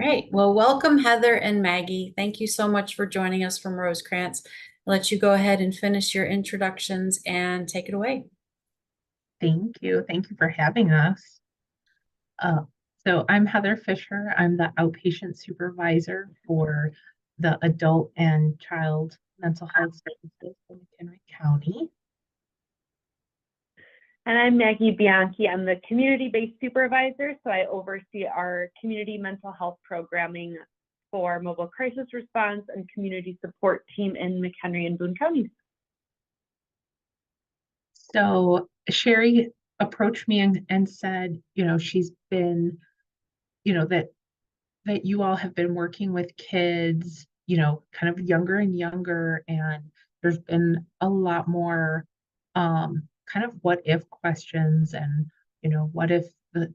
All right. Well, welcome, Heather and Maggie. Thank you so much for joining us from Rosecrance. I'll let you go ahead and finish your introductions and take it away. Thank you. Thank you for having us. Uh, so I'm Heather Fischer. I'm the outpatient supervisor for the adult and child mental health services in McHenry County. And I'm Maggie Bianchi. I'm the community-based supervisor, so I oversee our community mental health programming for mobile crisis response and community support team in McHenry and Boone counties. So Sherry approached me and said, she's been, that you all have been working with kids, kind of younger and younger, and there's been a lot more kind of what if questions and, what if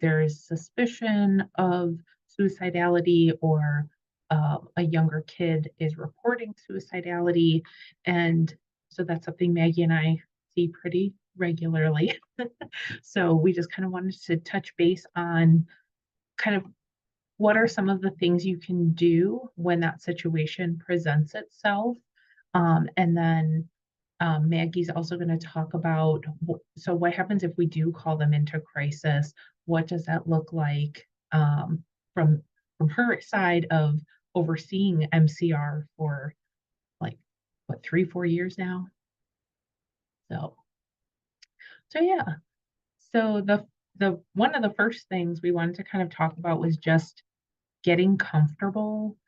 there is suspicion of suicidality or a younger kid is reporting suicidality. And so that's something Maggie and I see pretty regularly. So we just kind of wanted to touch base on kind of what are some of the things you can do when that situation presents itself? And then Maggie's also going to talk about, so what happens if we do call them into crisis? What does that look like from her side of overseeing MCR for like, what, 3-4 years now? So yeah. So the one of the first things we wanted to kind of talk about was just getting comfortable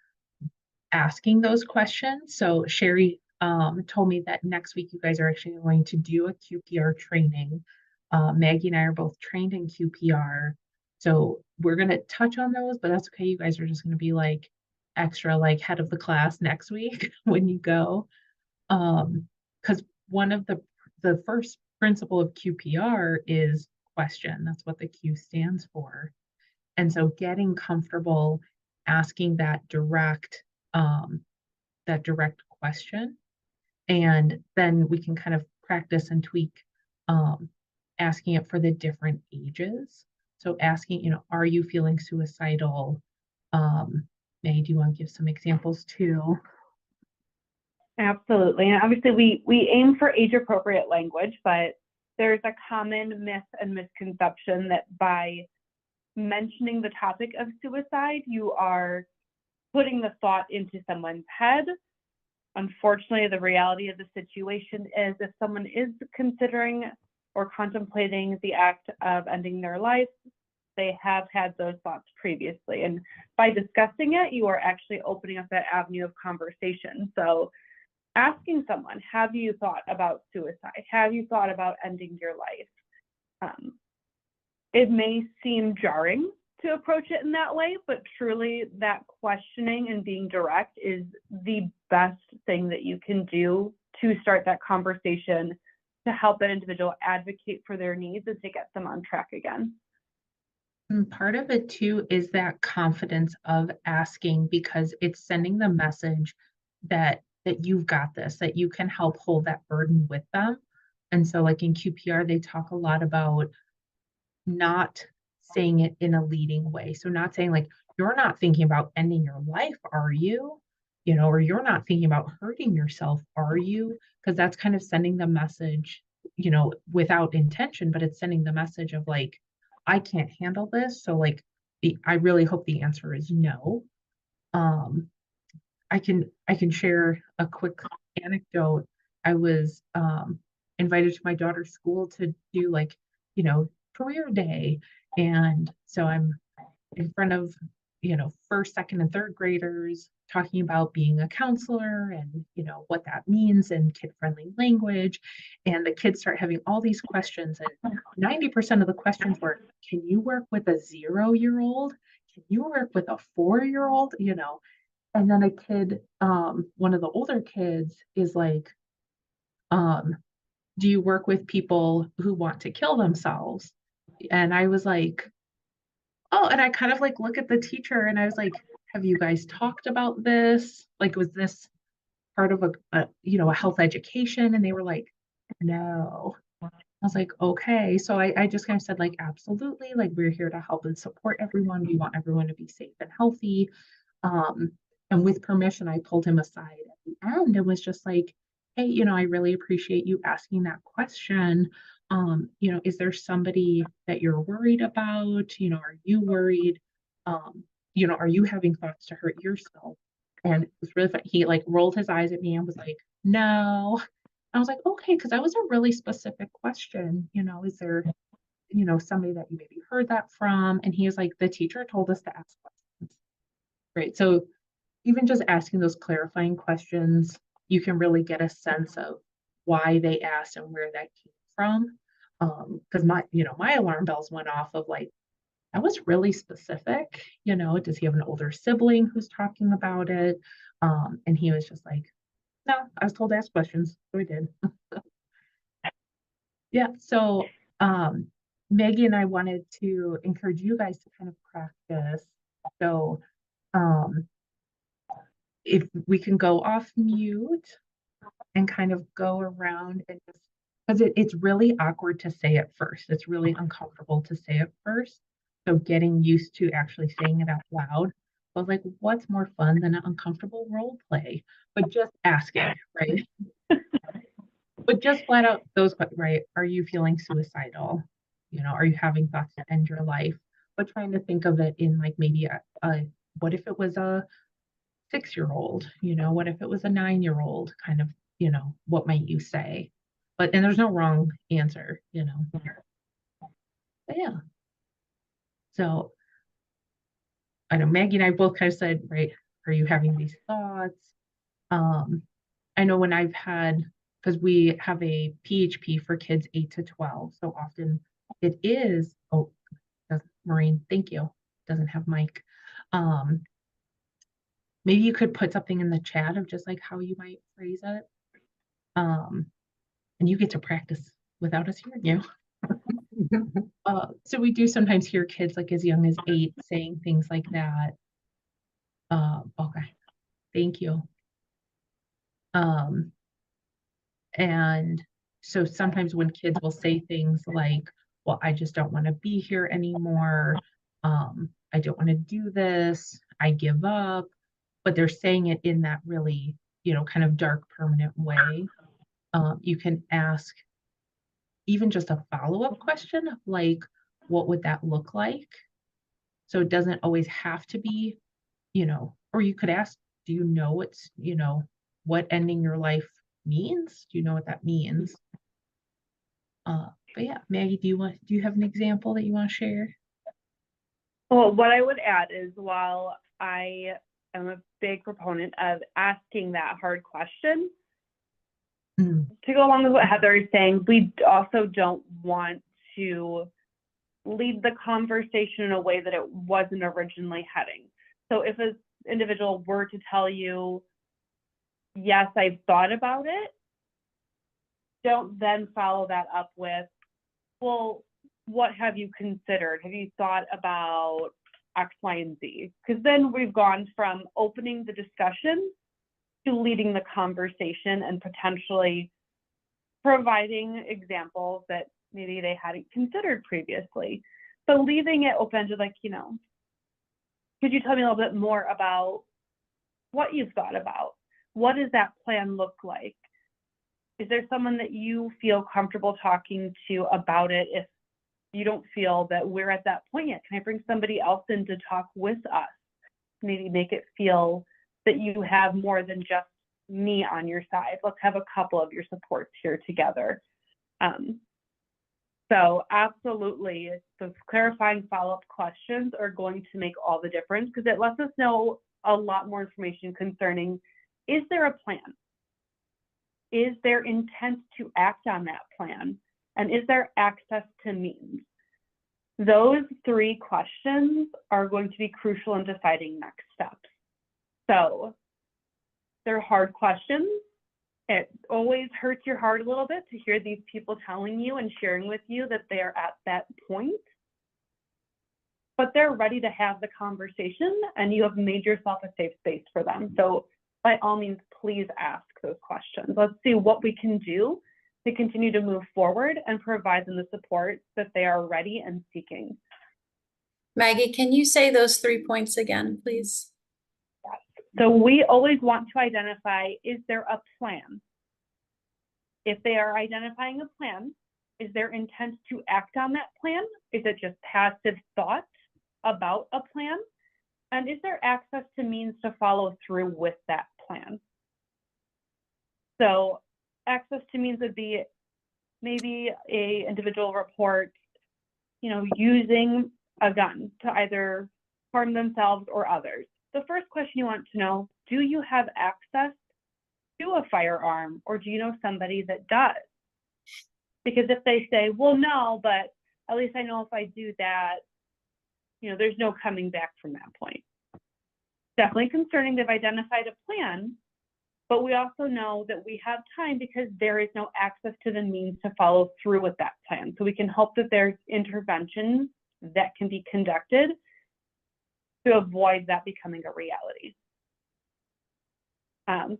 asking those questions. So Sherry told me that next week you guys are actually going to do a QPR training. Maggie and I are both trained in QPR. So we're going to touch on those, but that's okay. You guys are just going to be like extra like head of the class next week when you go. Because one of the first principle of QPR is question. That's what the Q stands for. And so getting comfortable asking that direct question, and then we can kind of practice and tweak asking it for the different ages. So asking, are you feeling suicidal? May, do you want to give some examples too? Absolutely. And obviously we aim for age appropriate language, but there's a common myth and misconception that by mentioning the topic of suicide, you are putting the thought into someone's head. Unfortunately, the reality of the situation is if someone is considering or contemplating the act of ending their life, they have had those thoughts previously. And by discussing it, you are actually opening up that avenue of conversation. So asking someone, have you thought about suicide? Have you thought about ending your life? It may seem jarring to approach it in that way, but truly that questioning and being direct is the best thing that you can do to start that conversation to help that individual advocate for their needs and to get them on track again. And part of it too is that confidence of asking, because it's sending the message that you've got this, that you can help hold that burden with them. And so like in QPR, they talk a lot about not saying it in a leading way. So not saying like, you're not thinking about ending your life, are you? Or you're not thinking about hurting yourself, are you? Because that's kind of sending the message, without intention, but it's sending the message of like, I can't handle this. So like, I really hope the answer is no. I can share a quick anecdote. I was invited to my daughter's school to do like, career day. And so I'm in front of, first, second, and third graders talking about being a counselor and, what that means in kid-friendly language. And the kids start having all these questions. And 90% of the questions were, can you work with a 0-year-old? Can you work with a 4-year-old? And then a kid, one of the older kids is like, do you work with people who want to kill themselves? And I was like, oh, and I kind of like look at the teacher and I was like, have you guys talked about this? Like, was this part of a health education? And they were like, no. was like, okay. So I just kind of said, like, absolutely, like, we're here to help and support everyone. We want everyone to be safe and healthy. Um, and with permission, I pulled him aside at the end and was just like, hey, I really appreciate you asking that question. Is there somebody that you're worried about? Are you worried? Um, are you having thoughts to hurt yourself? And it was really funny. He like rolled his eyes at me and was like, no. I was like, okay, because that was a really specific question. Is there, somebody that you maybe heard that from? And he was like, the teacher told us to ask questions. Right. So even just asking those clarifying questions, you can really get a sense of why they asked and where that came from. Because my alarm bells went off of like, that was really specific. Does he have an older sibling who's talking about it? And he was just like, no, I was told to ask questions, so I did. Yeah. So Maggie and I wanted to encourage you guys to kind of practice. So um, if we can go off mute and kind of go around and just because it's really awkward to say it first. It's really uncomfortable to say it first. So getting used to actually saying it out loud. But like, what's more fun than an uncomfortable role play? But just asking, right? But just flat out right? Are you feeling suicidal? Are you having thoughts to end your life? But trying to think of it in like maybe a what if it was a 6-year-old? What if it was a 9-year-old? Kind of, what might you say? And there's no wrong answer. But yeah. So I know Maggie and I both kind of said, right, are you having these thoughts? I know when I've had, because we have a PHP for kids 8 to 12, so often it is, oh, Maureen, thank you, doesn't have mic. Maybe you could put something in the chat of just like how you might phrase it. And you get to practice without us hearing you. So we do sometimes hear kids like as young as 8 saying things like that. Okay, thank you. And so sometimes when kids will say things like, well, I just don't want to be here anymore. I don't want to do this. I give up. But they're saying it in that really, kind of dark, permanent way. You can ask even just a follow-up question like, what would that look like? So it doesn't always have to be, or you could ask, do you know what ending your life means? Do you know what that means? But yeah, Maggie, do you have an example that you want to share? Well, what I would add is while I am a big proponent of asking that hard question, to go along with what Heather is saying, we also don't want to lead the conversation in a way that it wasn't originally heading. So if an individual were to tell you, yes, I've thought about it, don't then follow that up with, well, what have you considered? Have you thought about X, Y, and Z? Because then we've gone from opening the discussion to leading the conversation and potentially providing examples that maybe they hadn't considered previously. But leaving it open to like, could you tell me a little bit more about what you've thought about? What does that plan look like? Is there someone that you feel comfortable talking to about it if you don't feel that we're at that point yet? Can I bring somebody else in to talk with us? Maybe make it feel that you have more than just me on your side. Let's have a couple of your supports here together. So absolutely, those clarifying follow-up questions are going to make all the difference because it lets us know a lot more information concerning, is there a plan? Is there intent to act on that plan? And is there access to means? Those 3 questions are going to be crucial in deciding next steps. So they're hard questions. It always hurts your heart a little bit to hear these people telling you and sharing with you that they are at that point. But they're ready to have the conversation and you have made yourself a safe space for them. So by all means, please ask those questions. Let's see what we can do to continue to move forward and provide them the support that they are ready and seeking. Maggie, can you say those 3 points again, please? So we always want to identify, is there a plan? If they are identifying a plan, is there intent to act on that plan? Is it just passive thought about a plan? And is there access to means to follow through with that plan? So access to means would be maybe a individual report, using a gun to either harm themselves or others. The first question you want to know, do you have access to a firearm, or do you know somebody that does? Because if they say, well, no, but at least I know if I do that, there's no coming back from that point. Definitely concerning. They've identified a plan, but we also know that we have time because there is no access to the means to follow through with that plan. So we can hope that there's interventions that can be conducted to avoid that becoming a reality.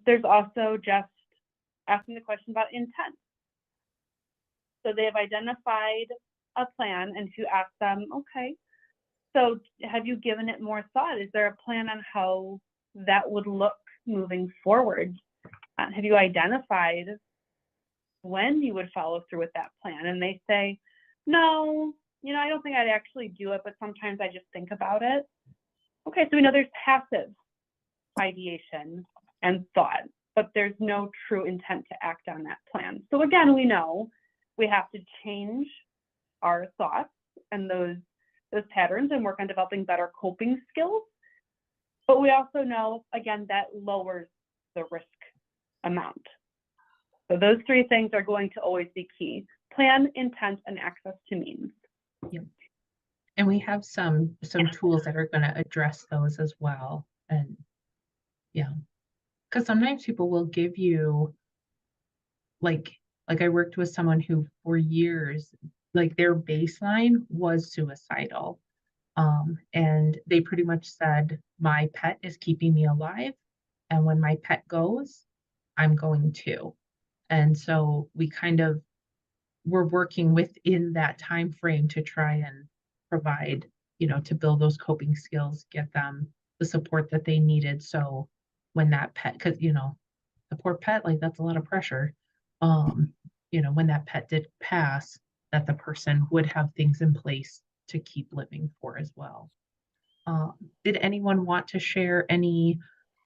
There's also just asking the question about intent. So they have identified a plan, and to ask them, okay, so have you given it more thought? Is there a plan on how that would look moving forward? Have you identified when you would follow through with that plan? And they say, no, I don't think I'd actually do it, but sometimes I just think about it. Okay, so we know there's passive ideation and thought, but there's no true intent to act on that plan. So again, we know we have to change our thoughts and those patterns and work on developing better coping skills. But we also know, again, that lowers the risk amount. So those 3 things are going to always be key: plan, intent, and access to means. Yeah. And we have some tools that are going to address those as well. And yeah, because sometimes people will give you, like I worked with someone who for years, like their baseline was suicidal. And they pretty much said, my pet is keeping me alive. And when my pet goes, I'm going to. And so we kind of were working within that time frame to try and provide, to build those coping skills, get them the support that they needed. So when that pet, because, the poor pet, like that's a lot of pressure. When that pet did pass, that the person would have things in place to keep living for as well. Did anyone want to share any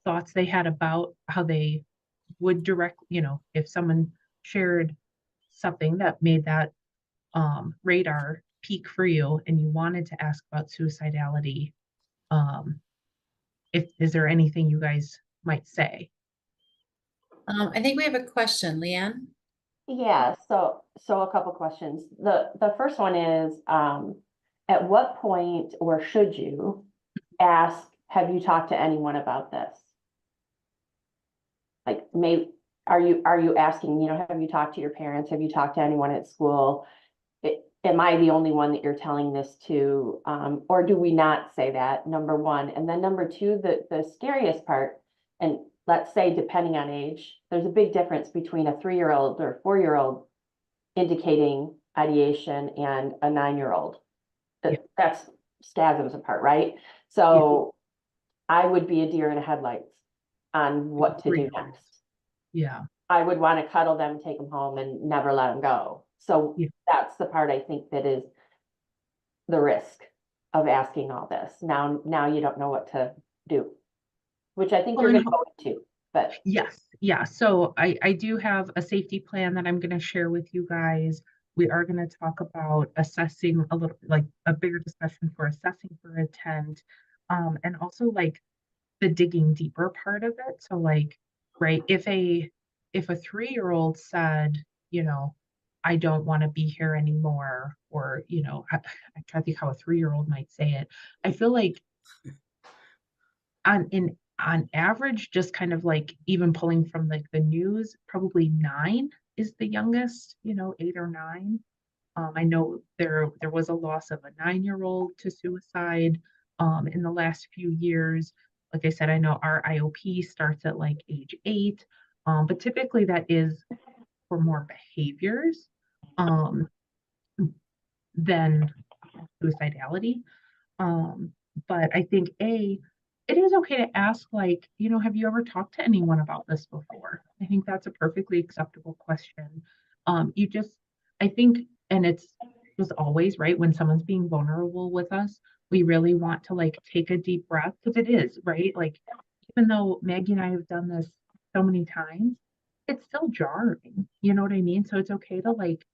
thoughts they had about how they would direct, if someone shared something that made that radar peak for you and you wanted to ask about suicidality, is there anything you guys might say? I think we have a question, Leanne. Yeah, so a couple questions. The first one is, at what point or should you ask, have you talked to anyone about this? Like, are you asking, have you talked to your parents? Have you talked to anyone at school? Am I the only one that you're telling this to? Or do we not say that, number one? And then number two, the scariest part, and let's say depending on age, there's a big difference between a 3-year-old or 4-year-old indicating ideation and a 9-year-old. That's spasms apart, right? So I would be a deer in the headlights on what to do next. Yeah. I would want to cuddle them, take them home, and never let them go. So that's the part I think that is the risk of asking all this. Now you don't know what to do, which I think you're going to go into. But yes, yeah. So I do have a safety plan that I'm going to share with you guys. We are going to talk about assessing a little, like a bigger discussion for assessing for intent, and also like the digging deeper part of it. So like, right, if a 3-year-old said, I don't want to be here anymore, or, I try to think how a 3-year-old might say it. I feel like on average, just kind of like even pulling from like the news, probably 9 is the youngest, 8 or 9. I know there was a loss of a 9-year-old to suicide in the last few years. Like I said, I know our IOP starts at like age 8, but typically that is for more behaviors than suicidality. But I think it is okay to ask, like, have you ever talked to anyone about this before? I think that's a perfectly acceptable question. I think, and it's just always right when someone's being vulnerable with us, we really want to like take a deep breath because it is right. Like, even though Maggie and I have done this so many times, it's still jarring. You know what I mean? So it's okay to like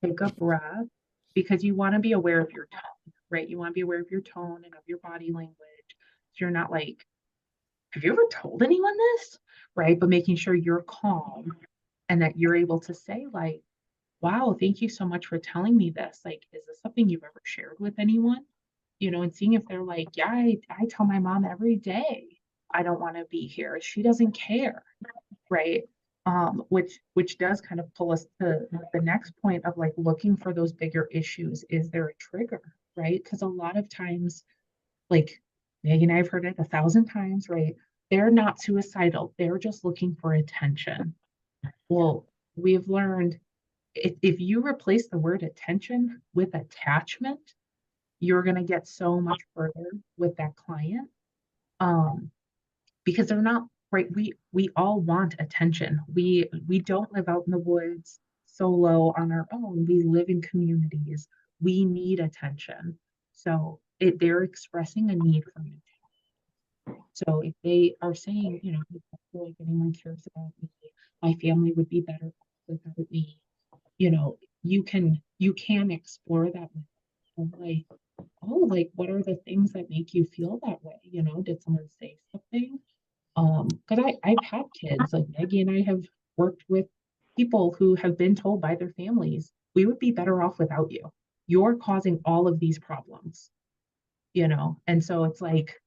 take a breath because you want to be aware of your tone, right? You want to be aware of your tone and of your body language. So you're not like, have you ever told anyone this? Right? But making sure you're calm and that you're able to say, like, wow, thank you so much for telling me this. Like, is this something you've ever shared with anyone? And seeing if they're like, yeah, I tell my mom every day I don't want to be here. She doesn't care. Right. Which does kind of pull us to the next point of like looking for those bigger issues. Is there a trigger? Right. Because a lot of times, like Maggie and I have heard it 1,000 times, right? They're not suicidal. They're just looking for attention. Well, we've learned if you replace the word attention with attachment, you're going to get so much further with that client. Because they're not right. We all want attention. We don't live out in the woods solo on our own. We live in communities. We need attention. So they're expressing a need for you. So if they are saying, I don't feel like anyone cares about me, my family would be better without me, you can explore that with them. Like, oh, like what are the things that make you feel that way? Did someone say something? Because I've had kids, like Maggie and I have worked with people who have been told by their families, we would be better off without you. You're causing all of these problems, And so it's like,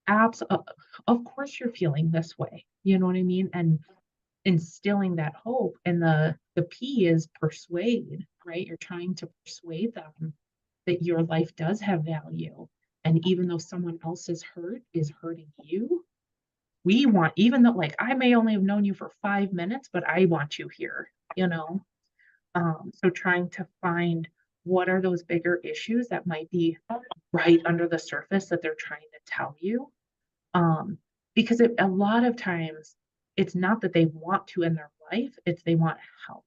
of course you're feeling this way. You know what I mean? And instilling that hope. And the P is persuade, right? You're trying to persuade them that your life does have value. And even though someone else's hurt is hurting you, we want, even though like I may only have known you for 5 minutes, but I want you here, so trying to find what are those bigger issues that might be right under the surface that they're trying to tell you. Because a lot of times it's not that they want to in their life, it's they want help.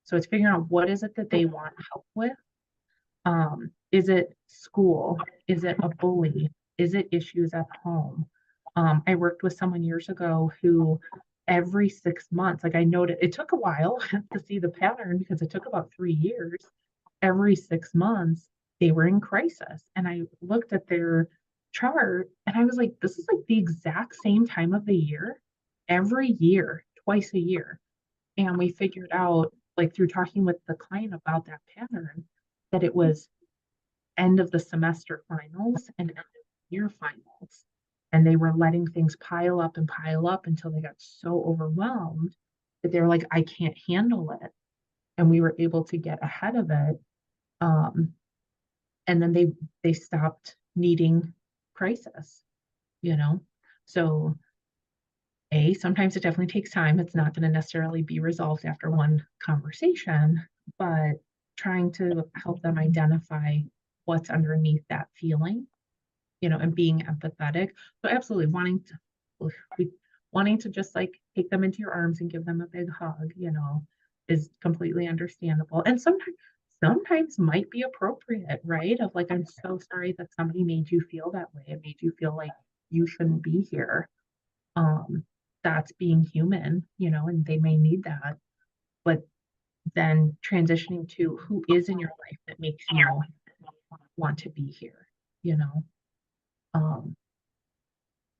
So it's figuring out what is it that they want help with. Is it school? Is it a bully? Is it issues at home? I worked with someone years ago who every 6 months, like I noted, it took a while to see the pattern because it took about 3 years. Every 6 months, they were in crisis. And I looked at their chart and I was like, this is like the exact same time of the year, every year, twice a year. And we figured out, like through talking with the client about that pattern, that it was end of the semester finals and end of year finals. And they were letting things pile up until they got so overwhelmed that they were like, I can't handle it. And we were able to get ahead of it. And then they stopped needing crisis, So sometimes it definitely takes time. It's not going to necessarily be resolved after one conversation, but trying to help them identify what's underneath that feeling, and being empathetic. So absolutely wanting to just like take them into your arms and give them a big hug, is completely understandable. And sometimes might be appropriate, right? Of like, I'm so sorry that somebody made you feel that way. It made you feel like you shouldn't be here. That's being human, and they may need that. But then transitioning to who is in your life that makes you want to be here,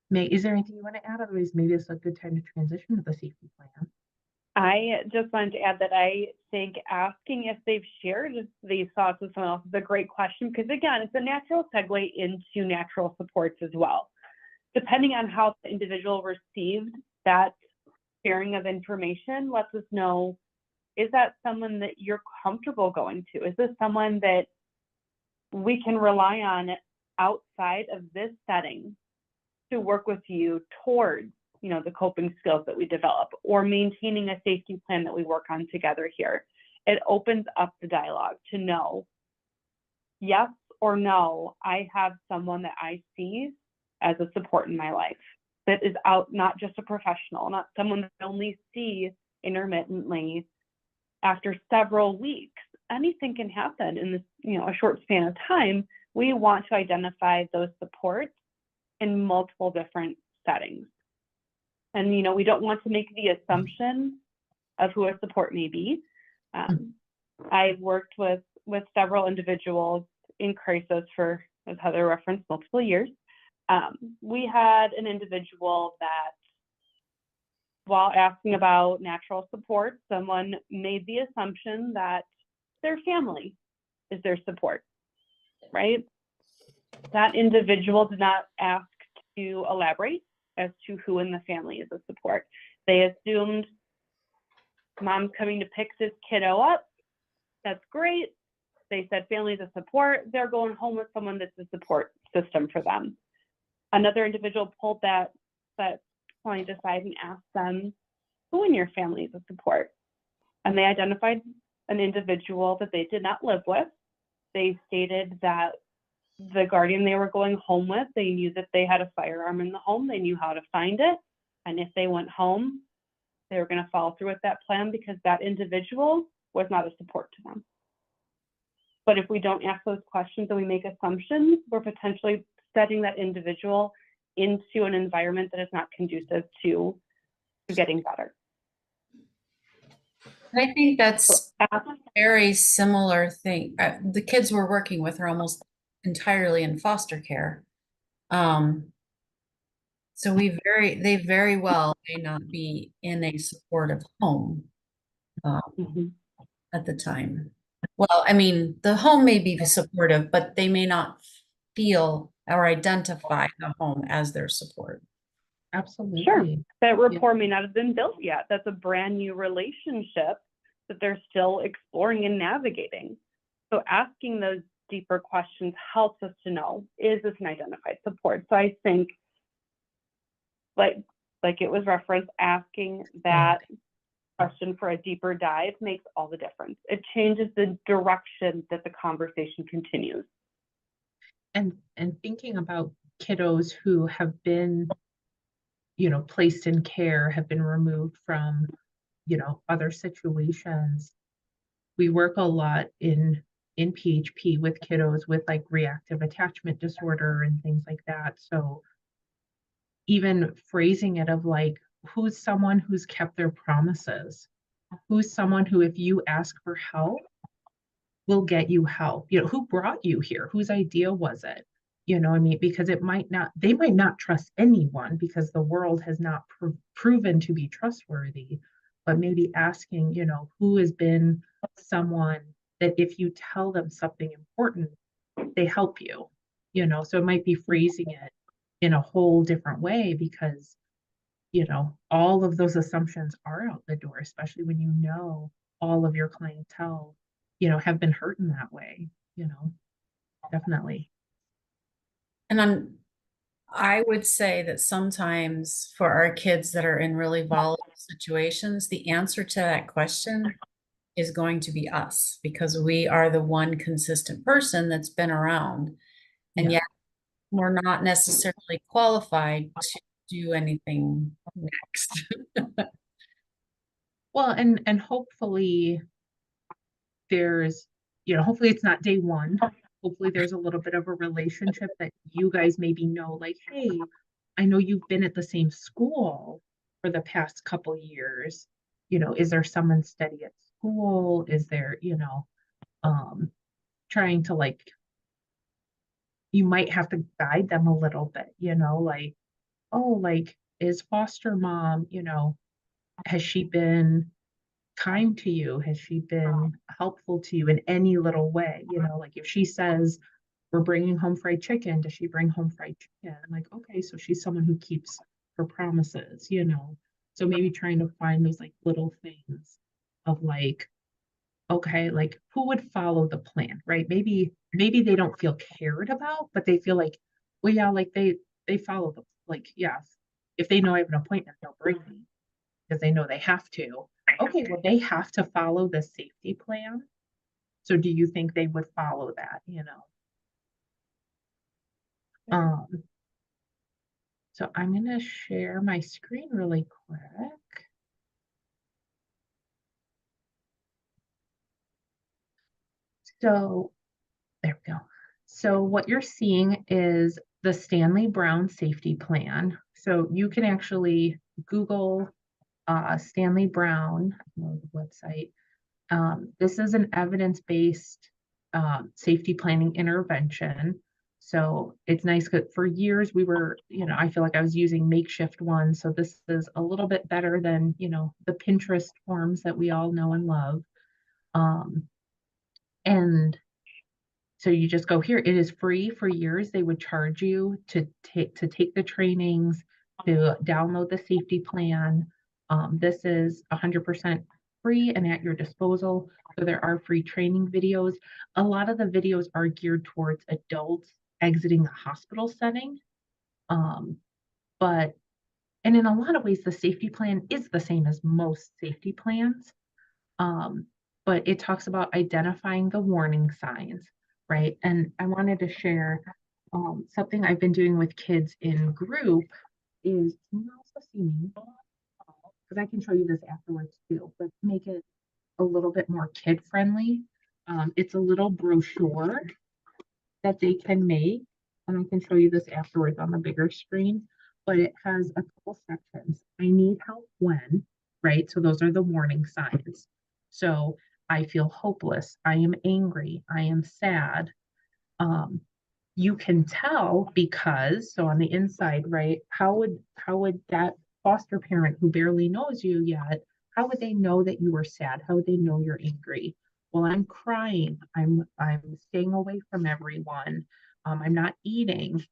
May, is there anything you want to add? Otherwise, maybe it's a good time to transition to the safety plan. I just wanted to add that I think asking if they've shared these thoughts with someone else is a great question, because again, it's a natural segue into natural supports as well. Depending on how the individual received that sharing of information lets us know, is that someone that you're comfortable going to? Is this someone that we can rely on outside of this setting to work with you towards the coping skills that we develop, or maintaining a safety plan that we work on together here. It opens up the dialogue to know, yes or no, I have someone that I see as a support in my life that is out, not just a professional, not someone that I only see intermittently after several weeks. Anything can happen in this, a short span of time. We want to identify those supports in multiple different settings. And, we don't want to make the assumption of who a support may be. I've worked with several individuals in crisis for, as Heather referenced, multiple years. We had an individual that, while asking about natural support, someone made the assumption that their family is their support, right? That individual did not ask to elaborate as to who in the family is a support. They assumed mom's coming to pick this kiddo up. That's great. They said family's a support. They're going home with someone that's a support system for them. Another individual pulled that point aside and asked them, who in your family is a support? And they identified an individual that they did not live with. They stated that the guardian they were going home with, they knew that they had a firearm in the home. They knew how to find it. And if they went home, they were going to follow through with that plan because that individual was not a support to them. But if we don't ask those questions and we make assumptions, we're potentially setting that individual into an environment that is not conducive to getting better. I think that's a very similar thing. The kids we're working with are almost entirely in foster care. So they very well may not be in a supportive home at the time. Well, I mean, the home may be supportive, but they may not feel or identify the home as their support. Absolutely. Sure. That rapport may not have been built yet. That's a brand new relationship that they're still exploring and navigating. So asking those deeper questions helps us to know, is this an identified support? So I think, like it was referenced, asking that question for a deeper dive makes all the difference. It changes the direction that the conversation continues. And thinking about kiddos who have been, placed in care, have been removed from, other situations. We work a lot in PHP with kiddos with like reactive attachment disorder and things like that. So even phrasing it of like, who's someone who's kept their promises? Who's someone who, if you ask for help, will get you help? Who brought you here? Whose idea was it? I mean, because they might not trust anyone because the world has not proven to be trustworthy, but maybe asking, who has been someone that if you tell them something important, they help you, so it might be phrasing it in a whole different way because, all of those assumptions are out the door, especially when all of your clientele, have been hurt in that way, definitely. And I would say that sometimes for our kids that are in really volatile situations, the answer to that question is going to be us because we are the one consistent person that's been around. And yet we're not necessarily qualified to do anything next. Well, and hopefully there's, hopefully it's not day one. Hopefully there's a little bit of a relationship that you guys maybe know, like, hey, I know you've been at the same school for the past couple years. Is there someone steady at school? Is there, trying to like, you might have to guide them a little bit, like, oh, like, is foster mom, has she been kind to you? Has she been helpful to you in any little way? Like if she says, we're bringing home fried chicken, does she bring home fried chicken? I'm like, okay, so she's someone who keeps her promises, So maybe trying to find those like little things of like, okay, like who would follow the plan, right? Maybe they don't feel cared about, but they feel like, well, yeah, like they follow the, like, yeah, if they know I have an appointment, they'll bring me because they know they have to. Okay, well, they have to follow the safety plan. So do you think they would follow that, you know? So I'm gonna share my screen really quick. So there we go. So what you're seeing is the Stanley Brown Safety Plan. So you can actually Google Stanley Brown, the website. This is an evidence-based safety planning intervention. So it's nice because for years we were, you know, I feel like I was using makeshift ones. So this is a little bit better than, you know, the Pinterest forms that we all know and love. And so you just go here. It is free. For years they would charge you to take the trainings, to download the safety plan. This is 100% free and at your disposal. So there are free training videos. A lot of the videos are geared towards adults exiting the hospital setting. But and in a lot of ways, the safety plan is the same as most safety plans. But it talks about identifying the warning signs, right? And I wanted to share something I've been doing with kids in group is, can you also see me? Because I can show you this afterwards too, but make it a little bit more kid friendly. It's a little brochure that they can make, and I can show you this afterwards on the bigger screen, but it has a couple sections. I need help when, right? So those are the warning signs. So I feel hopeless, I am angry, I am sad. You can tell because, so on the inside, right, how would that foster parent who barely knows you yet, how would they know that you are sad? How would they know you're angry? Well, I'm crying, I'm staying away from everyone, I'm not eating.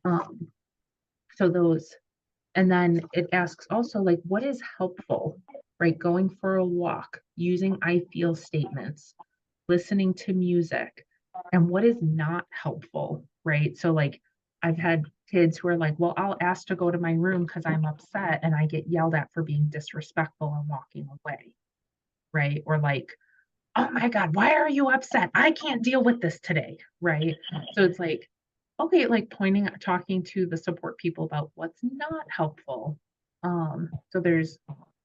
So those, and then it asks also, like, what is helpful, right? Going for a walk, using I feel statements, listening to music, and what is not helpful, right? So like I've had kids who are like, well, I'll ask to go to my room because I'm upset and I get yelled at for being disrespectful and walking away, right? Or like, oh my God, why are you upset? I can't deal with this today, right? So it's like, okay, like talking to the support people about what's not helpful. So there's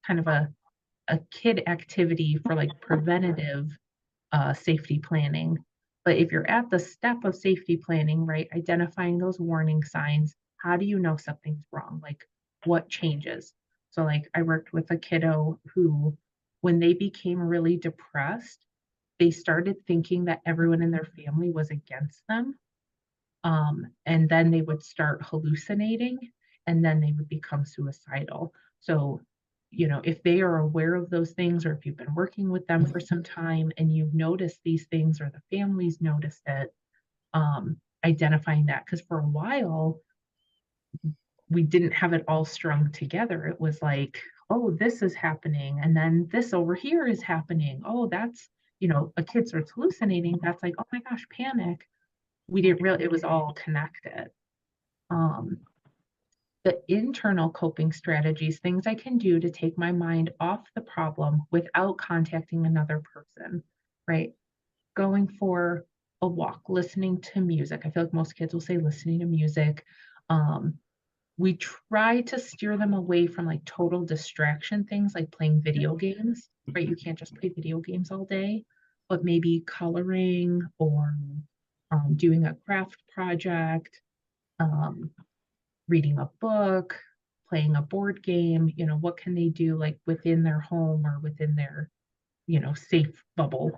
kind of a kid activity for like preventative safety planning. But if you're at the step of safety planning, right, identifying those warning signs, how do you know something's wrong? Like what changes? So like I worked with a kiddo who, when they became really depressed, they started thinking that everyone in their family was against them. And then they would start hallucinating and then they would become suicidal. So, you know, if they are aware of those things, or if you've been working with them for some time and you've noticed these things or the families noticed it, identifying that. Because for a while, we didn't have it all strung together. It was like, oh, this is happening. And then this over here is happening. Oh, that's, you know, a kid starts hallucinating. That's like, oh my gosh, panic. We didn't really, it was all connected. Um, the internal coping strategies, things I can do to take my mind off the problem without contacting another person, right? Going for a walk, listening to music. I feel like most kids will say listening to music. We try to steer them away from like total distraction things like playing video games, right? You can't just play video games all day, but maybe coloring or doing a craft project, um, reading a book, playing a board game. You know, what can they do like within their home or within their, you know, safe bubble?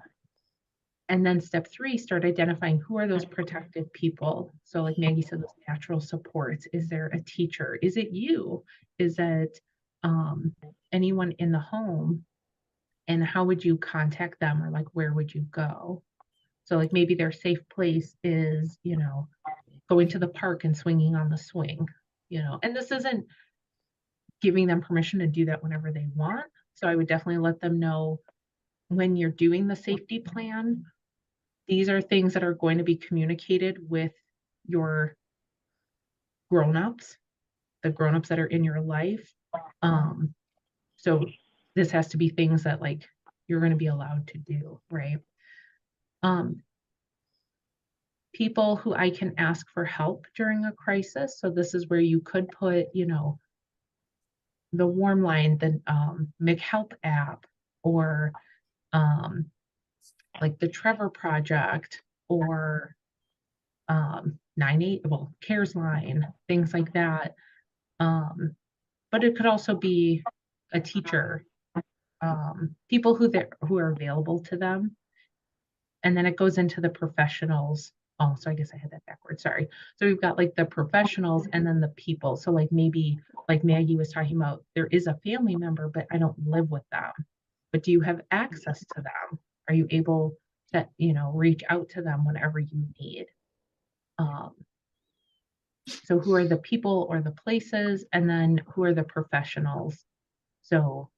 And then step 3, start identifying who are those protective people. So like Maggie said, those natural supports. Is there a teacher? Is it you? Is it anyone in the home? And how would you contact them, or like where would you go? So like maybe their safe place is, you know, going to the park and swinging on the swing, you know. And this isn't giving them permission to do that whenever they want. So I would definitely let them know when you're doing the safety plan, these are things that are going to be communicated with your grown-ups the grownups that are in your life. So this has to be things that like you're going to be allowed to do, right? People who I can ask for help during a crisis. So this is where you could put, you know, the Warm Line, the McHelp app, or like the Trevor Project, or 98, well, CARES Line, things like that. But it could also be a teacher, people who are available to them. And then it goes into the professionals. Oh, so I guess I had that backwards. Sorry. So we've got like the professionals and then the people. So like maybe like Maggie was talking about, there is a family member, but I don't live with them. But do you have access to them? Are you able to, you know, reach out to them whenever you need? So who are the people or the places, and then who are the professionals? So,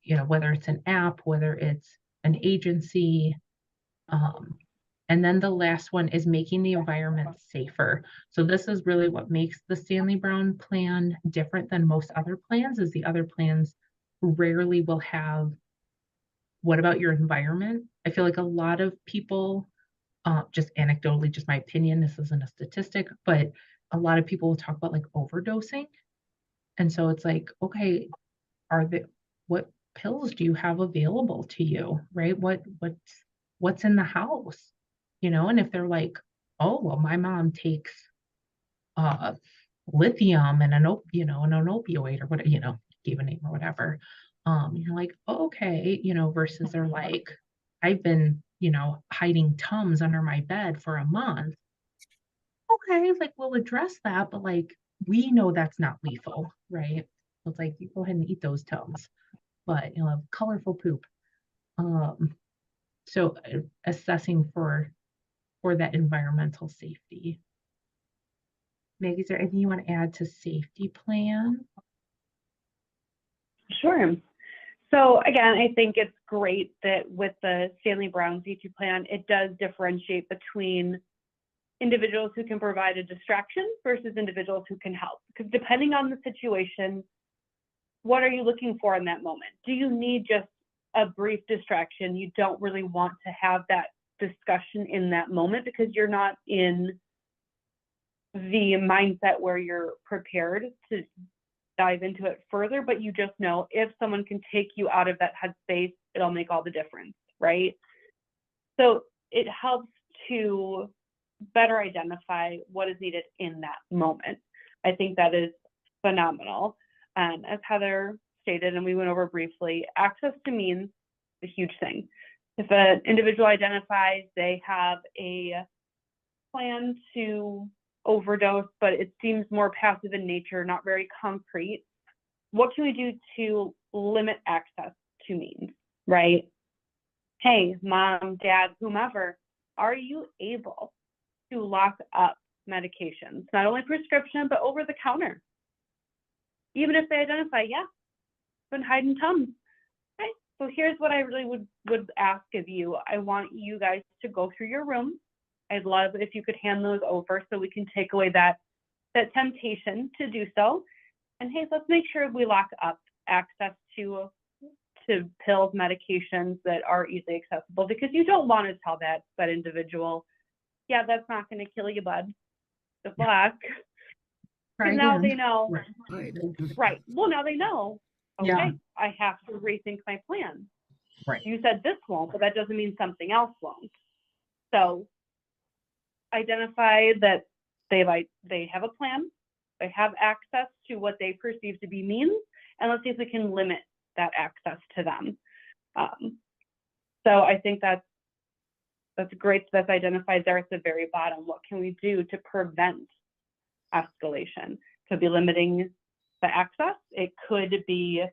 you know, whether it's an app, whether it's an agency, and then the last one is making the environment safer. So this is really what makes the Stanley Brown plan different than most other plans, is the other plans rarely will have, what about your environment? I feel like a lot of people, just anecdotally, just my opinion, this isn't a statistic, but a lot of people will talk about like overdosing. And so it's like, okay, what pills do you have available to you, right? What's in the house, you know? And if they're like, oh, well, my mom takes lithium and an opioid or what, you know, gave a name or whatever. You're like, oh, okay, you know, versus they're like, I've been, you know, hiding Tums under my bed for a month. Okay, like we'll address that, but like we know that's not lethal, right? So it's like you go ahead and eat those Tums, but you'll have colorful poop. So assessing for that environmental safety. Maggie, is there anything you want to add to safety plan? Sure. So again, I think it's great that with the Stanley Brown safety plan, it does differentiate between individuals who can provide a distraction versus individuals who can help. Because depending on the situation, what are you looking for in that moment? Do you need just a brief distraction? You don't really want to have that discussion in that moment because you're not in the mindset where you're prepared to dive into it further, but you just know if someone can take you out of that headspace, it'll make all the difference, right? So it helps to better identify what is needed in that moment. I think that is phenomenal. As Heather stated, and we went over briefly, access to means is a huge thing. If an individual identifies they have a plan to overdose, but it seems more passive in nature, not very concrete, what can we do to limit access to means, right? Hey, mom, dad, whomever, are you able to lock up medications, not only prescription, but over the counter? Even if they identify, yeah, been hiding Tums. Okay, so here's what I really would ask of you. I want you guys to go through your room. I'd love if you could hand those over so we can take away that temptation to do so. And hey, let's make sure we lock up access to pills, medications that are easily accessible, because you don't want to tell that individual, yeah, that's not going to kill you, bud. Good luck. Because now they know. Right. Well, now they know. Okay, yeah. I have to rethink my plan. Right. You said this won't, but that doesn't mean something else won't. So identify that they have a plan, they have access to what they perceive to be means, and let's see if we can limit that access to them. So I think that's great. That's identified there at the very bottom. What can we do to prevent escalation? Could be limiting the access. It could be,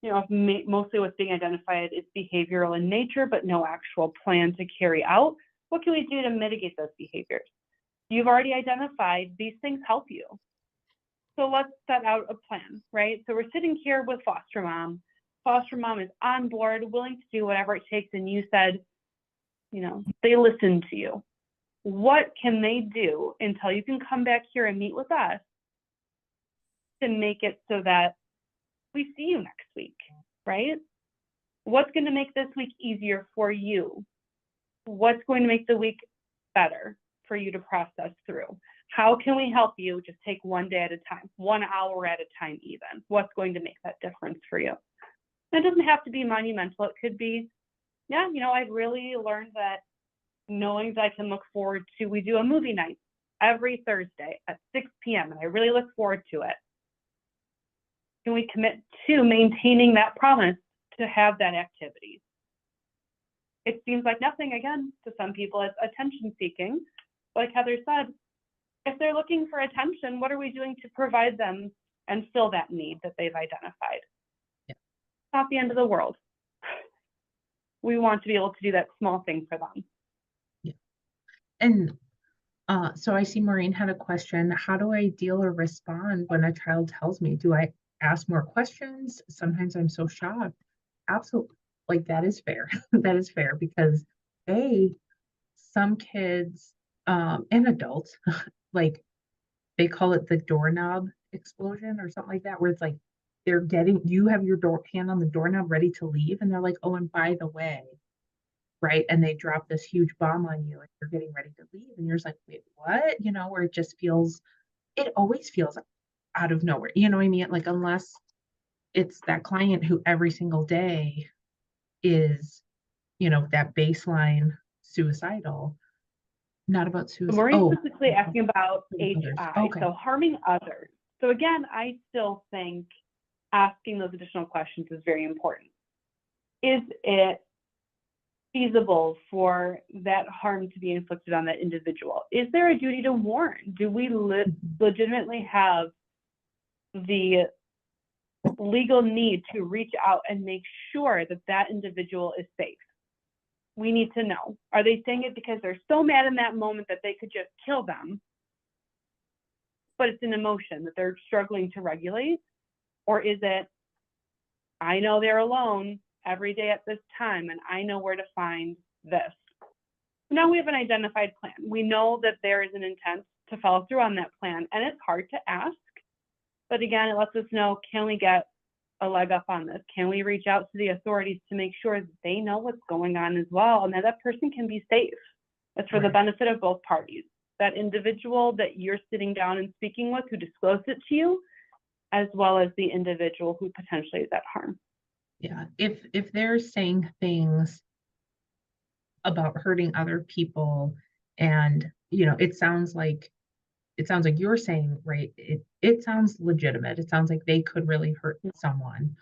you know, mostly what's being identified is behavioral in nature, but no actual plan to carry out. What can we do to mitigate those behaviors? You've already identified these things help you. So let's set out a plan, right? So we're sitting here with foster mom. Foster mom is on board, willing to do whatever it takes. And you said, you know, they listen to you. What can they do until you can come back here and meet with us to make it so that we see you next week, right? What's going to make this week easier for you? What's going to make the week better for you to process through? How can we help you? Just take one day at a time, 1 hour at a time even. What's going to make that difference for you? It doesn't have to be monumental. It could be, yeah, I've really learned that knowing that I can look forward to, we do a movie night every Thursday at 6 p.m. and I really look forward to it. Can we commit to maintaining that promise to have that activity? It seems like nothing, again, to some people it's attention seeking. Like Heather said, if they're looking for attention, what are we doing to provide them and fill that need that they've identified? Yeah. It's not the end of the world. We want to be able to do that small thing for them. Yeah. And so I see Maureen had a question. How do I deal or respond when a child tells me? Do I ask more questions? Sometimes I'm so shocked. Absolutely. Like that is fair. That is fair because some kids and adults, like they call it the doorknob explosion or something like that, where it's like you have your hand on the doorknob ready to leave, and they're like, oh, and by the way, right? And they drop this huge bomb on you and you're getting ready to leave. And you're just like, wait, what? Where it always feels out of nowhere. You know what I mean? Like, unless it's that client who every single day is, that baseline suicidal, not about suicide. Maureen's specifically asking about HI, okay. so harming others. So again, I still think asking those additional questions is very important. Is it feasible for that harm to be inflicted on that individual? Is there a duty to warn? Do we legitimately have the legal need to reach out and make sure that that individual is safe? We need to know. Are they saying it because they're so mad in that moment that they could just kill them, but it's an emotion that they're struggling to regulate? Or is it, I know they're alone every day at this time and I know where to find this? Now we have an identified plan. We know that there is an intent to follow through on that plan, and it's hard to ask, but again, it lets us know, can we get a leg up on this? Can we reach out to the authorities to make sure that they know what's going on as well and that that person can be safe? It's for the benefit of both parties. That individual that you're sitting down and speaking with who disclosed it to you, as well as the individual who potentially is at harm. Yeah, if they're saying things about hurting other people and it sounds like you're saying, right, it sounds legitimate. It sounds like they could really hurt someone.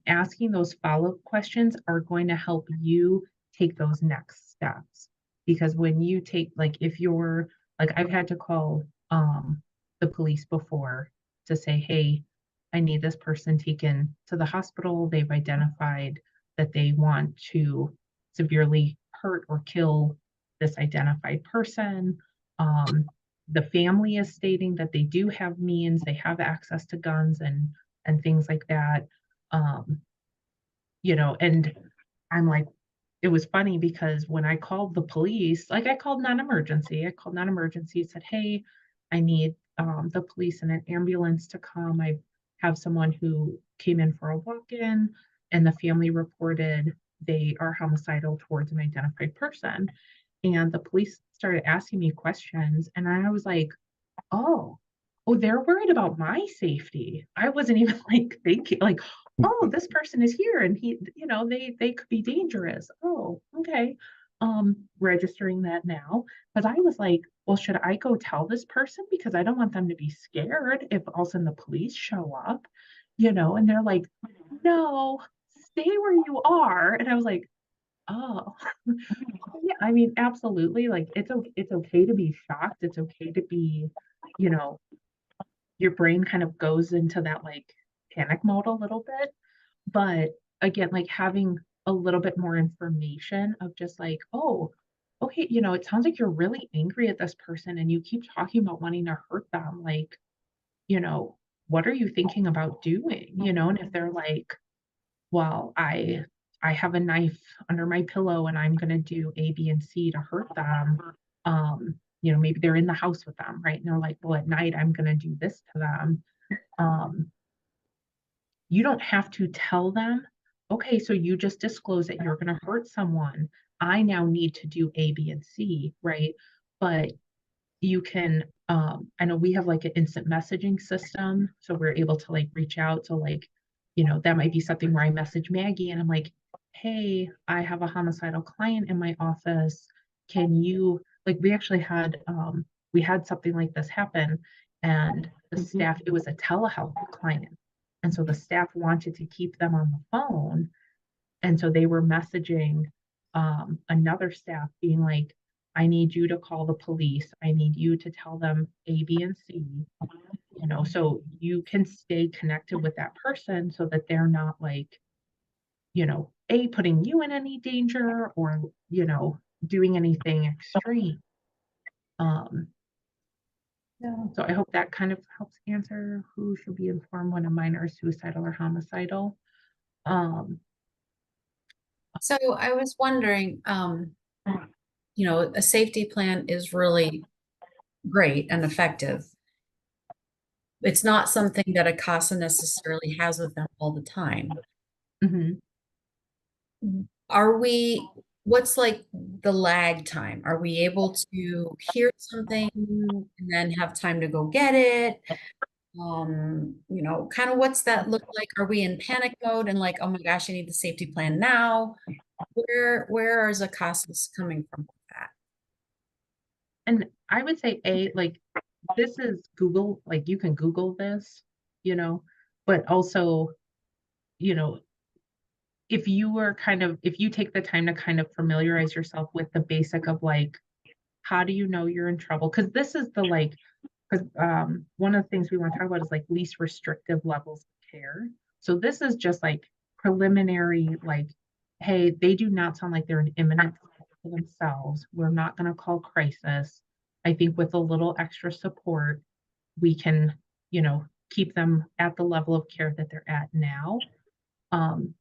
Asking those follow-up questions are going to help you take those next steps, because when you take, like, if you're like, I've had to call the police before to say, hey, I need this person taken to the hospital. They've identified that they want to severely hurt or kill this identified person. The family is stating that they do have means, they have access to guns and things like that. And I'm like, it was funny because when I called the police, like I called non-emergency, said, hey, I need the police and an ambulance to come. I have someone who came in for a walk-in, and the family reported they are homicidal towards an identified person. And the police started asking me questions, and I was like, oh, they're worried about my safety. I wasn't even like thinking, like, oh, this person is here and they could be dangerous. Oh, okay. Registering that now. Because I was like, well, should I go tell this person? Because I don't want them to be scared if all of a sudden the police show up, and they're like, no, stay where you are. And I was like, oh, yeah, I mean, absolutely. Like, it's okay to be shocked. It's okay to be, your brain kind of goes into that like panic mode a little bit. But again, like having a little bit more information of just like, oh, okay, it sounds like you're really angry at this person and you keep talking about wanting to hurt them. Like, what are you thinking about doing? And if they're like, well, I have a knife under my pillow and I'm gonna do A, B, and C to hurt them. Maybe they're in the house with them, right? And they're like, well, at night I'm gonna do this to them. um, you don't have to tell them, okay, so you just disclosed that you're going to hurt someone. I now need to do A, B, and C, right? But you can, I know we have like an instant messaging system, so we're able to like reach out. So like, that might be something where I message Maggie and I'm like, hey, I have a homicidal client in my office. Can you, like, we had something like this happen, and the staff, it was a telehealth client. And so the staff wanted to keep them on the phone. And so they were messaging another staff being like, I need you to call the police. I need you to tell them A, B, and C, so you can stay connected with that person so that they're not like, A, putting you in any danger or, doing anything extreme. Um, Yeah. so I hope that kind of helps answer who should be informed when a minor is suicidal or homicidal. So I was wondering, a safety plan is really great and effective. It's not something that a CASA necessarily has with them all the time. Mhm. What's like the lag time? Are we able to hear something and then have time to go get it? Kind of what's that look like? Are we in panic mode and like, oh my gosh, I need the safety plan now? Where is CASA's coming from with that? And I would say like this is Google, like you can Google this, but also, you know, if you take the time to kind of familiarize yourself with the basic of like, how do you know you're in trouble? Because this is because one of the things we want to talk about is like least restrictive levels of care. So this is just like preliminary, like, hey, they do not sound like they're an imminent threat to themselves. We're not going to call crisis. I think with a little extra support, we can, keep them at the level of care that they're at now. Um,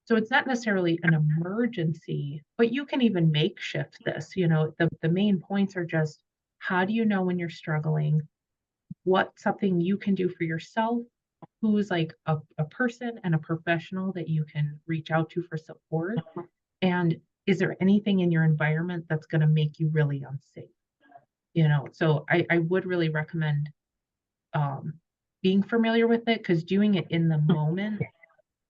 so it's not necessarily an emergency, but you can even makeshift this. The main points are just how do you know when you're struggling? What's something you can do for yourself? Who's like a person and a professional that you can reach out to for support? And is there anything in your environment that's going to make you really unsafe? So I would really recommend being familiar with it, because doing it in the moment,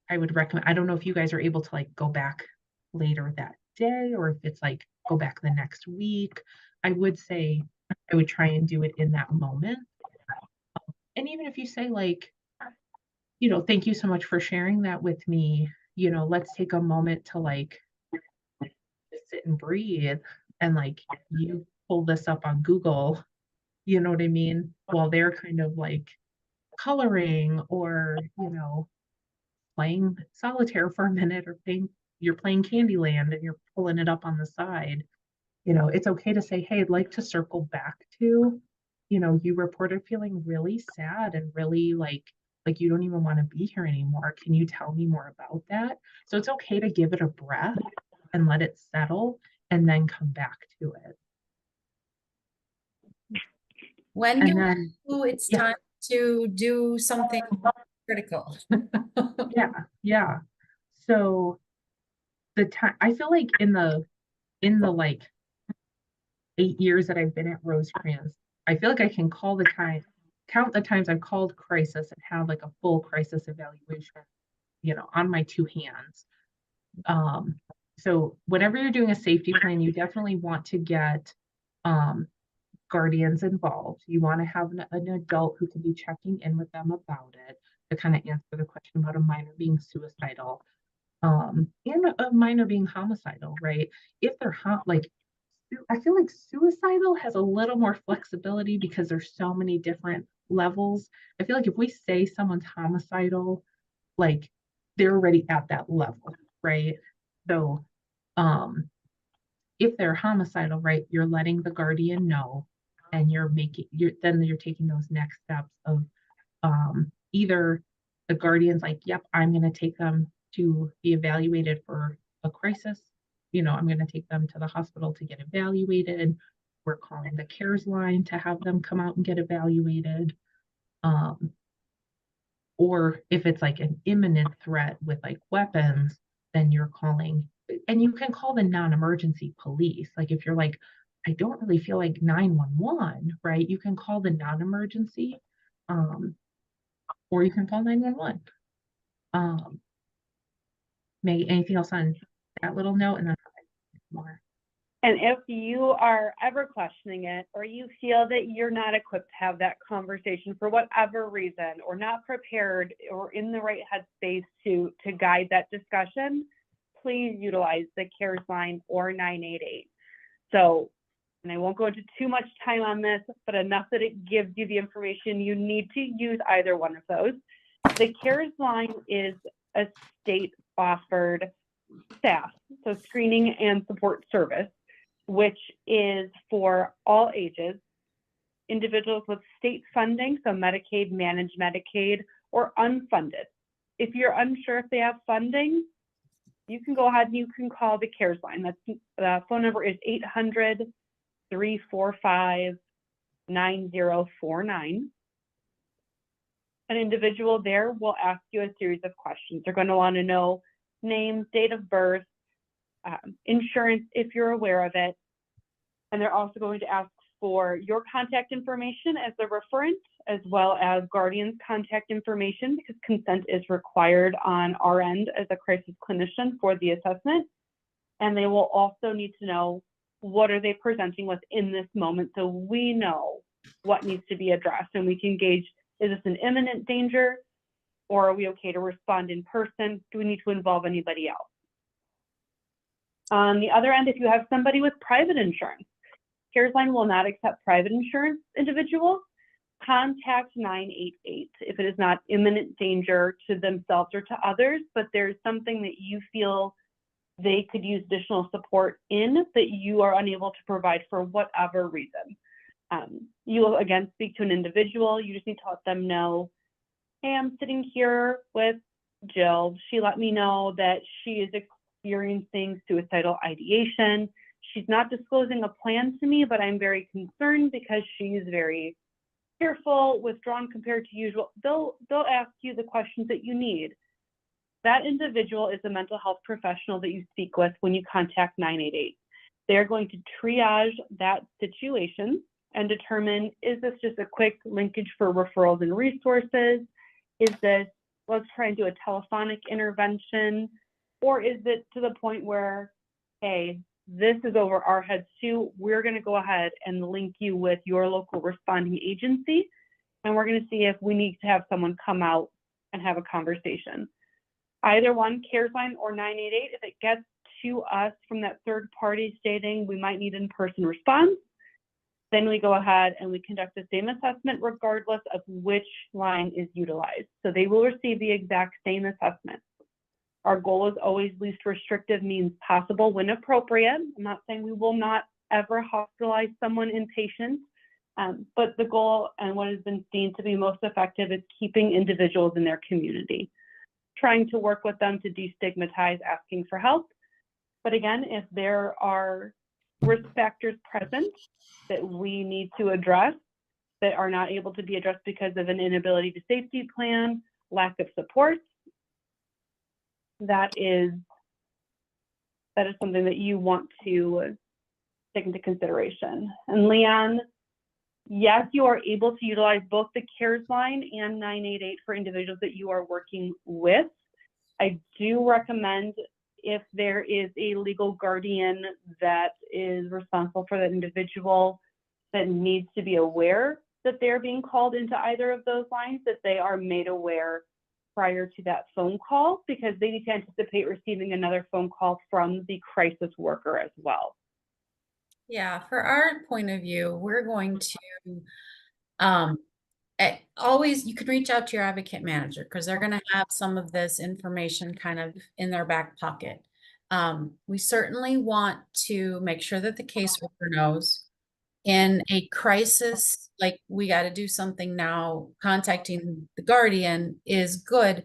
I would recommend. I don't know if you guys are able to like go back later that day or if it's like go back the next week. I would say I would try and do it in that moment. And even if you say like, thank you so much for sharing that with me, let's take a moment to like just sit and breathe, and like you pull this up on Google, you know what I mean? While they're kind of like coloring or, playing solitaire for a minute, or you're playing Candyland and you're pulling it up on the side. It's okay to say, hey, I'd like to circle back to, you reported feeling really sad and really like you don't even want to be here anymore. Can you tell me more about that? So it's okay to give it a breath and let it settle and then come back to it. When And do then, it's yeah, time to do something critical? yeah. So the time, I feel like in the like 8 years that I've been at Rosecrance, I feel like I can count the times I've called crisis and have like a full crisis evaluation, on my two hands. So whenever you're doing a safety plan, you definitely want to get guardians involved. You want to have an adult who can be checking in with them about it to kind of answer the question about a minor being suicidal, and a minor being homicidal, right? If they're like, I feel like suicidal has a little more flexibility because there's so many different levels. I feel like if we say someone's homicidal, like they're already at that level, right? So, if they're homicidal, right, you're letting the guardian know, and you're taking those next steps of either the guardian's like, yep, I'm going to take them to be evaluated for a crisis. I'm going to take them to the hospital to get evaluated. We're calling the CARES line to have them come out and get evaluated. Or if it's like an imminent threat with like weapons, then you're calling, and you can call the non-emergency police. Like if you're like, I don't really feel like 911, right? You can call the non-emergency, or you can call 911. May anything else on that little note, and then more. And if you are ever questioning it, or you feel that you're not equipped to have that conversation for whatever reason, or not prepared or in the right headspace to guide that discussion, please utilize the CARES line or 988. So, and I won't go into too much time on this, but enough that it gives you the information you need to use either one of those. The CARES line is a state-offered staff, so screening and support service, which is for all ages, individuals with state funding, so Medicaid, managed Medicaid, or unfunded. If you're unsure if they have funding, you can go ahead and you can call the CARES line. That's the phone number is 800-345-9049. An individual there will ask you a series of questions. They're going to want to know name, date of birth, insurance if you're aware of it. And they're also going to ask for your contact information as the referent, as well as guardian's contact information, because consent is required on our end as a crisis clinician for the assessment. And they will also need to know what are they presenting with in this moment, so we know what needs to be addressed and we can gauge, is this an imminent danger, or are we okay to respond in person? Do we need to involve anybody else? On the other end, if you have somebody with private insurance, CARES line will not accept private insurance individuals. Contact 988 if it is not imminent danger to themselves or to others, but there's something that you feel they could use additional support in that you are unable to provide for whatever reason. You will again speak to an individual. You just need to let them know, hey, I'm sitting here with Jill. She let me know that she is experiencing suicidal ideation. She's not disclosing a plan to me, but I'm very concerned because she's very fearful, withdrawn compared to usual. They'll ask you the questions that you need. That individual is a mental health professional that you speak with when you contact 988. They're going to triage that situation and determine, is this just a quick linkage for referrals and resources? Is this, let's try and do a telephonic intervention? Or is it to the point where, hey, this is over our heads too, we're going to go ahead and link you with your local responding agency, and we're going to see if we need to have someone come out and have a conversation. Either one, CARES line or 988, if it gets to us from that third party stating we might need in-person response, then we go ahead and we conduct the same assessment regardless of which line is utilized. So they will receive the exact same assessment. Our goal is always least restrictive means possible when appropriate. I'm not saying we will not ever hospitalize someone inpatient, but the goal and what has been seen to be most effective is keeping individuals in their community, trying to work with them to destigmatize asking for help. But again, if there are risk factors present that we need to address that are not able to be addressed because of an inability to safety plan, lack of support, that is something that you want to take into consideration. And Leon, yes, you are able to utilize both the CARES line and 988 for individuals that you are working with. I do recommend, if there is a legal guardian that is responsible for that individual that needs to be aware that they're being called into either of those lines, that they are made aware prior to that phone call, because they need to anticipate receiving another phone call from the crisis worker as well. Yeah, for our point of view, we're going to always, you can reach out to your advocate manager because they're going to have some of this information kind of in their back pocket. We certainly want to make sure that the caseworker knows. In a crisis, like we got to do something now, contacting the guardian is good.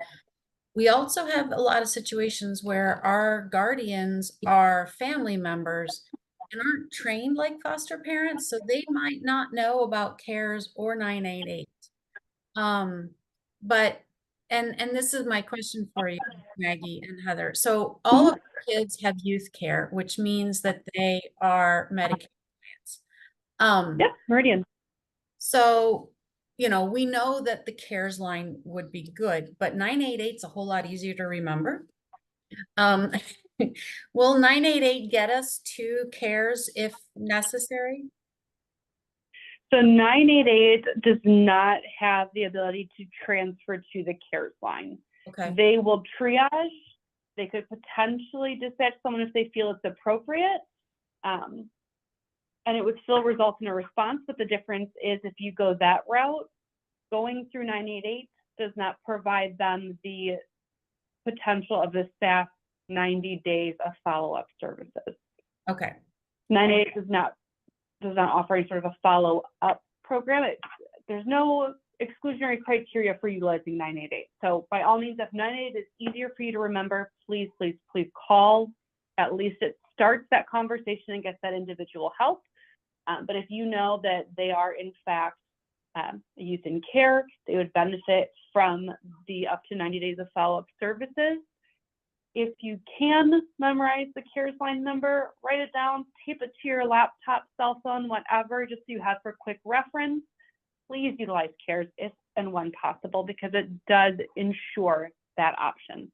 We also have a lot of situations where our guardians are family members and aren't trained like foster parents, so they might not know about CARES or 988. But And this is my question for you, Maggie and Heather. So all of the kids have youth care, which means that they are Medicaid plans. Yep, Meridian. So, we know that the CARES line would be good, but 988 is a whole lot easier to remember. Um, will 988 get us to CARES if necessary? So 988 does not have the ability to transfer to the CARES line. Okay. They will triage. They could potentially dispatch someone if they feel it's appropriate. And it would still result in a response, but the difference is if you go that route, going through 988 does not provide them the potential of the staff 90 days of follow-up services. Okay. 988 does not offer any sort of a follow-up program. There's no exclusionary criteria for utilizing 988. So by all means, if 988 is easier for you to remember, please, please, please call. At least it starts that conversation and gets that individual help. But if you know that they are in fact a youth in care, they would benefit from the up to 90 days of follow-up services. If you can memorize the CARES line number, write it down, tape it to your laptop, cell phone, whatever, just so you have for quick reference. Please utilize CARES if and when possible, because it does ensure that option.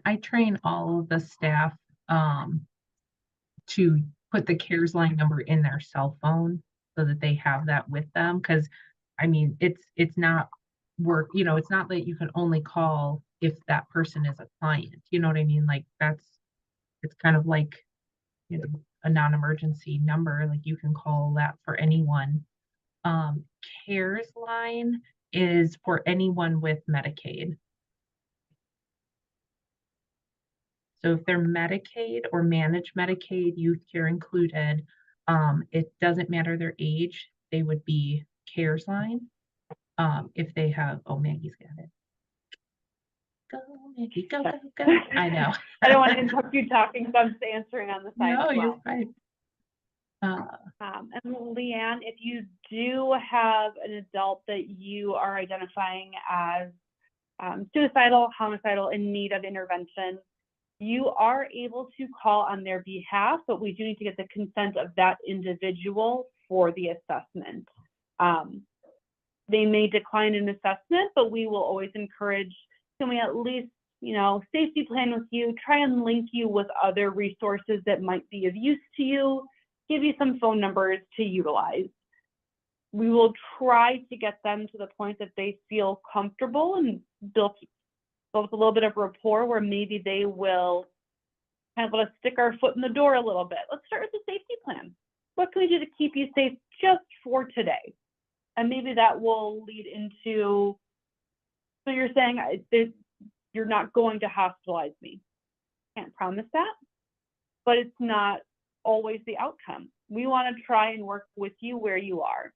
I train all of the staff to put the CARES line number in their cell phone so that they have that with them. Because I mean, it's not work, it's not that you can only call if that person is a client. You know what I mean? Like it's kind of like, a non-emergency number. Like you can call that for anyone. CARES line is for anyone with Medicaid. So if they're Medicaid or managed Medicaid, youth care included, it doesn't matter their age, they would be CARES line. If they have, oh, Maggie's got it. Go, Maggie, go, go, go. I know. I don't want to interrupt you talking, so I'm just answering on the side. No, as well. you're fine. And Leanne, if you do have an adult that you are identifying as suicidal, homicidal, in need of intervention, you are able to call on their behalf, but we do need to get the consent of that individual for the assessment. They may decline an assessment, but we will always encourage, can we at least, safety plan with you, try and link you with other resources that might be of use to you, give you some phone numbers to utilize. We will try to get them to the point that they feel comfortable and build a little bit of rapport where maybe they will kind of let us stick our foot in the door a little bit. Let's start with the safety plan. What can we do to keep you safe just for today? And maybe that will lead into, so you're saying you're not going to hospitalize me. Can't promise that, but it's not always the outcome. We want to try and work with you where you are.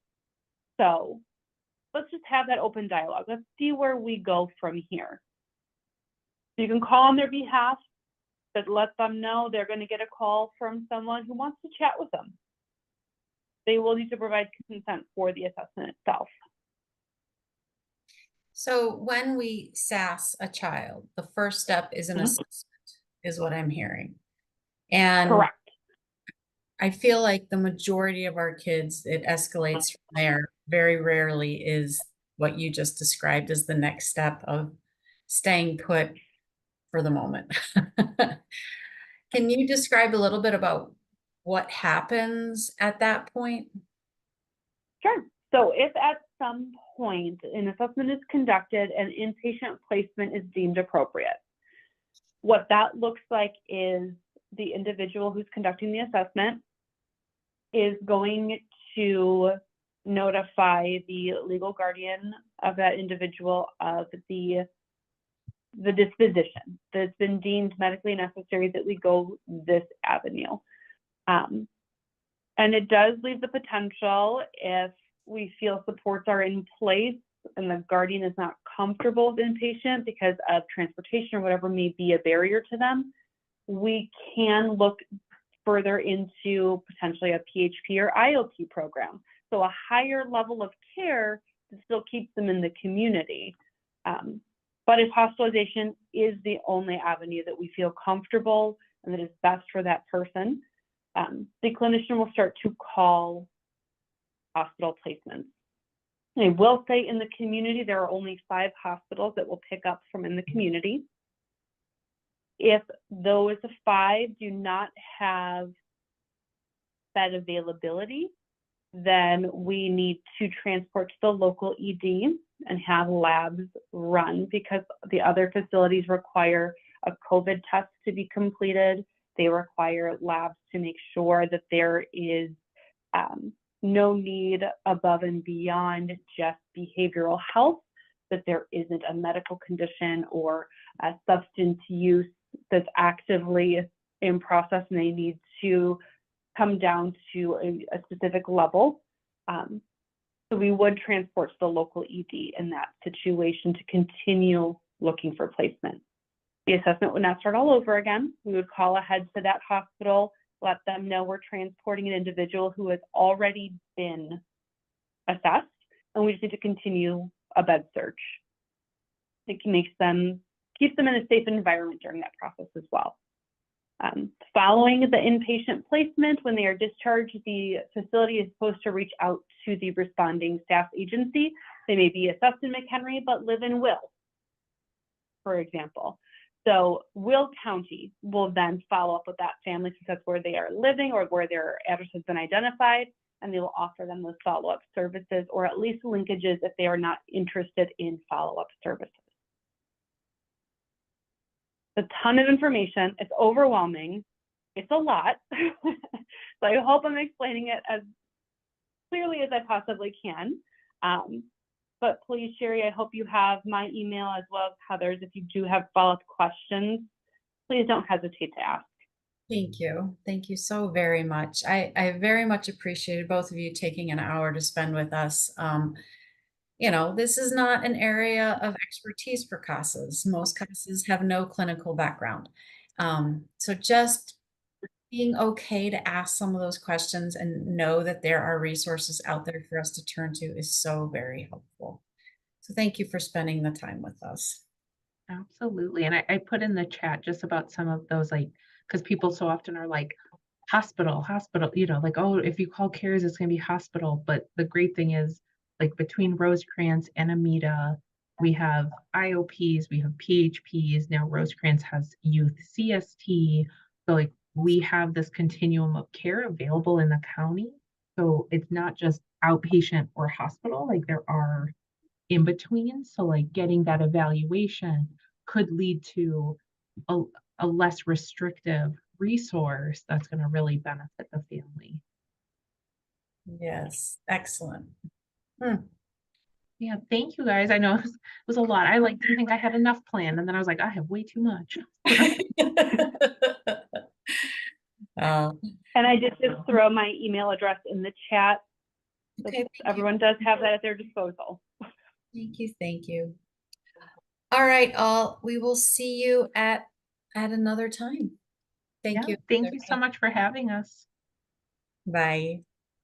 So let's just have that open dialogue. Let's see where we go from here. You can call on their behalf, but let them know they're going to get a call from someone who wants to chat with them. They will need to provide consent for the assessment itself. So when we SAS a child, the first step is an assessment, is what I'm hearing. And correct. I feel like the majority of our kids, it escalates from there. Very rarely is what you just described as the next step of staying put for the moment. Can you describe a little bit about what happens at that point? Sure. So if at some point an assessment is conducted and inpatient placement is deemed appropriate, what that looks like is the individual who's conducting the assessment is going to notify the legal guardian of that individual of the disposition that's been deemed medically necessary that we go this avenue. And it does leave the potential, if we feel supports are in place and the guardian is not comfortable with inpatient because of transportation or whatever may be a barrier to them, we can look further into potentially a PHP or IOP program. So a higher level of care that still keeps them in the community. But if hospitalization is the only avenue that we feel comfortable and that is best for that person, the clinician will start to call hospital placements. I will say in the community, there are only 5 hospitals that will pick up from in the community. If those 5 do not have bed availability, then we need to transport to the local ED and have labs run, because the other facilities require a COVID test to be completed. They require labs to make sure that there is no need above and beyond just behavioral health, that there isn't a medical condition or a substance use that's actively in process and they need to come down to a specific level. So we would transport to the local ED in that situation to continue looking for placement. The assessment would not start all over again. We would call ahead to that hospital, let them know we're transporting an individual who has already been assessed, and we just need to continue a bed search. It keeps them in a safe environment during that process as well. Following the inpatient placement, when they are discharged, the facility is supposed to reach out to the responding staff agency. They may be assessed in McHenry, but live in Will, for example. So Will County will then follow up with that family, since that's where they are living or where their address has been identified, and they will offer them those follow-up services, or at least linkages if they are not interested in follow-up services. A ton of information. It's overwhelming. It's a lot. So I hope I'm explaining it as clearly as I possibly can. But please, Sherry, I hope you have my email as well as Heather's. If you do have follow-up questions, please don't hesitate to ask. Thank you. Thank you so very much. I very much appreciated both of you taking an hour to spend with us. You know, this is not an area of expertise for CASAs. Most CASAs have no clinical background. So just being okay to ask some of those questions and know that there are resources out there for us to turn to is so very helpful. So thank you for spending the time with us. Absolutely. And I put in the chat just about some of those, like, because people so often are like, hospital, like, oh, if you call CARES, it's going to be hospital. But the great thing is, like, between Rosecrance and Amita, we have IOPs, we have PHPs. Now Rosecrance has youth CST. So, like, we have this continuum of care available in the county. So it's not just outpatient or hospital, like there are in between. So, like, getting that evaluation could lead to a less restrictive resource that's going to really benefit the family. Yes, excellent. Yeah, thank you guys. I know it was a lot. I didn't think I had enough planned, and then I was like, I have way too much. And I did just throw my email address in the chat. Okay, Everyone does have that at their disposal. Thank you. Thank you. All right, all. We will see you at another time. Thank you. Thank you so much for having us. Bye.